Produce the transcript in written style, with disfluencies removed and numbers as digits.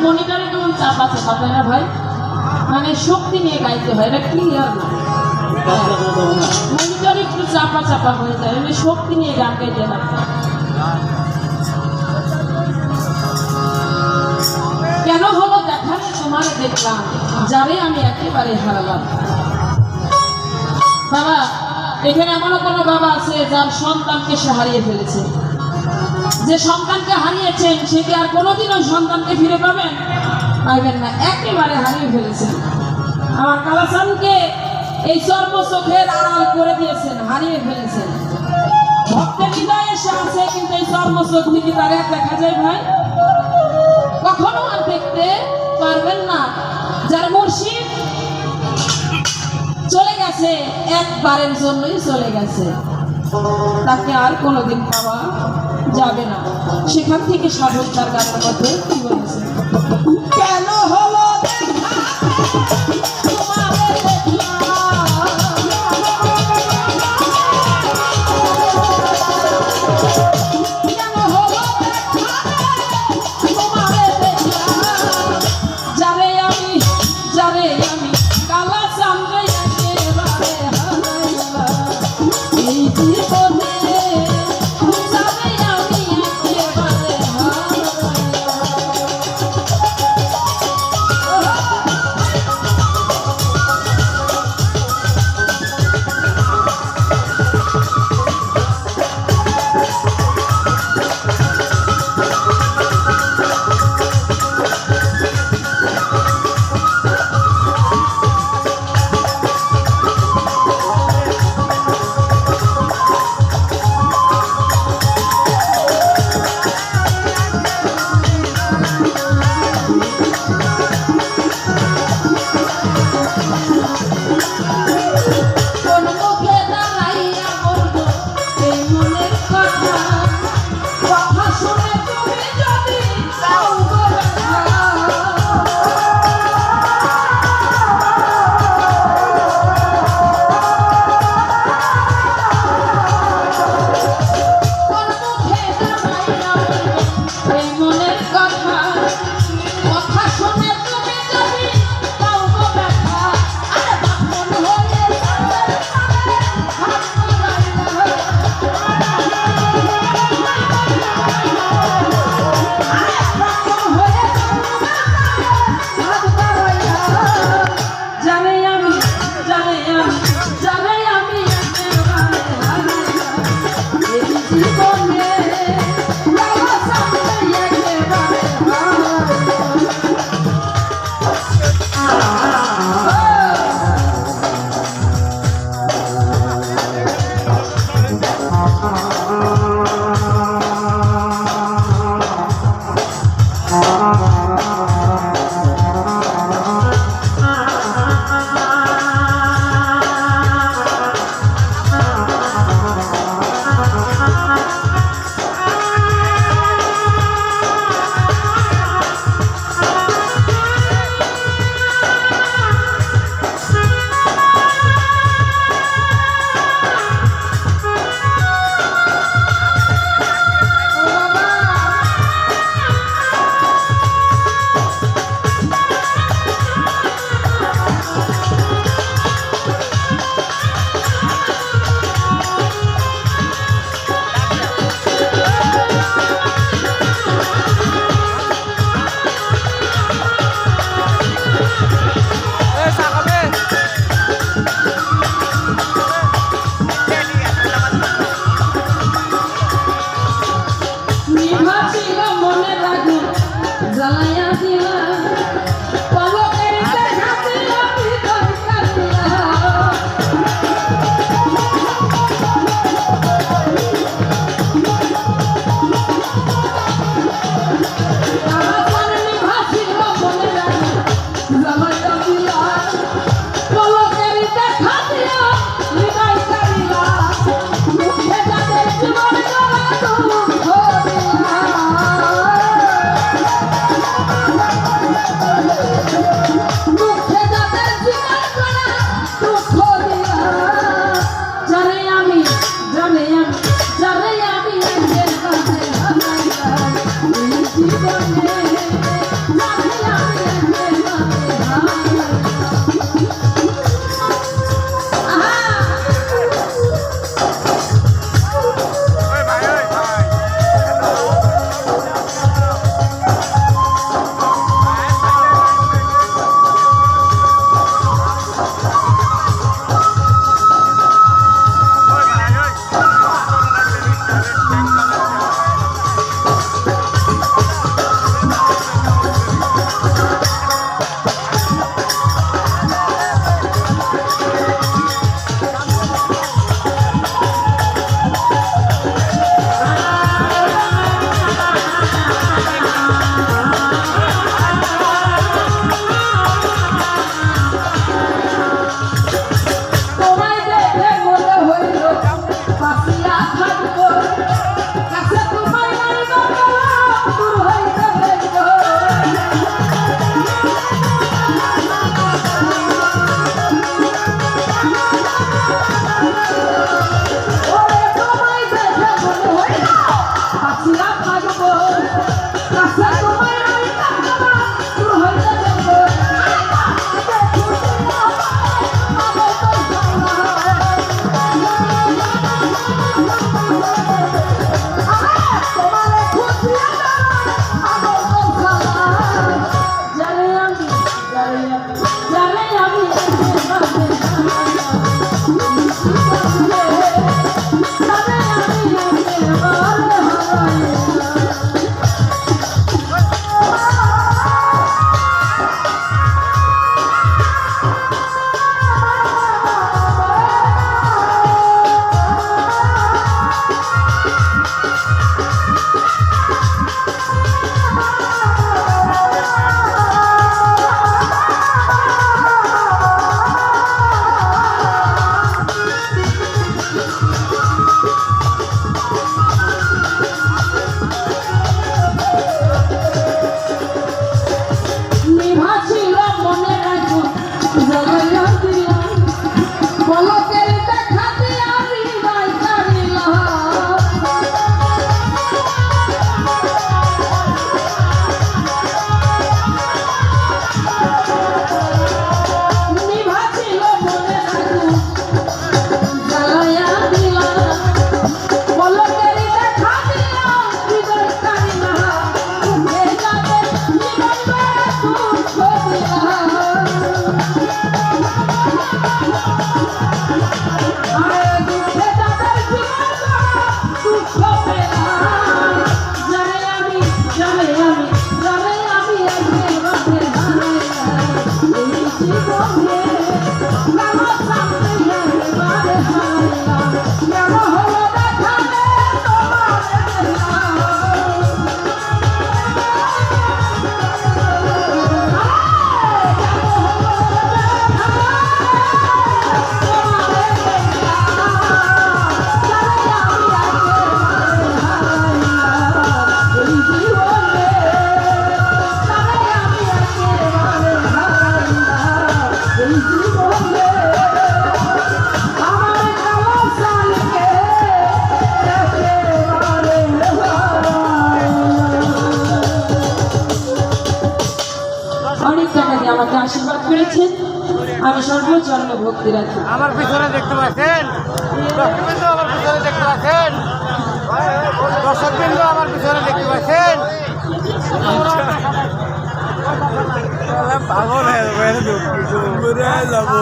মনিটরে কেমন চাপা চাপা তাই না ভাই, মানে শক্তি নিয়ে গাইতে হয়, এটা ক্লিয়ার না। মনিটরে একটু চাপা চাপা হয়ে যায়, মানে শক্তি নিয়ে গান গাইতে হয়। কেন হলো দেখালে তোমার দেখলাম, যারে আমি একেবারে হারালাম। বাবা, এখানে এমনও কোনো বাবা আছে যার সন্তানকে সে হারিয়ে ফেলেছে। যে সন্তানকে হারিয়েছেন সে কি আর কোনোদিনও সন্তানকে ফিরে পাবেন? পাইবেন না, একেবারে হারিয়ে ফেলেছেন। আমার কালাচানকে এই চর্ম চোখের আড়াল করে দিয়েছেন, হারিয়ে ফেলেছেন। ভক্তের হৃদয়ে সে আছে, কিন্তু এই চর্ম চোখ থেকে তার এক দেখা যায় ভাই, কখনো আর দেখতে পারবেন না। যার মুর্শিদ চলে গেছে, একবারের জন্যই চলে গেছে, তাকে আর কোনোদিন পাওয়া যাবে না। সেখান থেকে সাধক তার গানের মধ্যে কি বলেছে, কেন হলো জীবনে কালো সামনে এবারে হারাইলাম কেন হলো দেখা রে তোমার অনেক টাকা দিয়ে আমাকে আশীর্বাদ করেছেন, আমি সর্বজন্ম ভক্তি রাখি। আমার পিছনে দেখতে পাচ্ছেন দর্শকবৃন্দ, আমার পিছনে দেখতে পাচ্ছেন দর্শকবৃন্দ, আমার পিছনে দেখতে পাচ্ছেন পাগল হয়ে যাবো।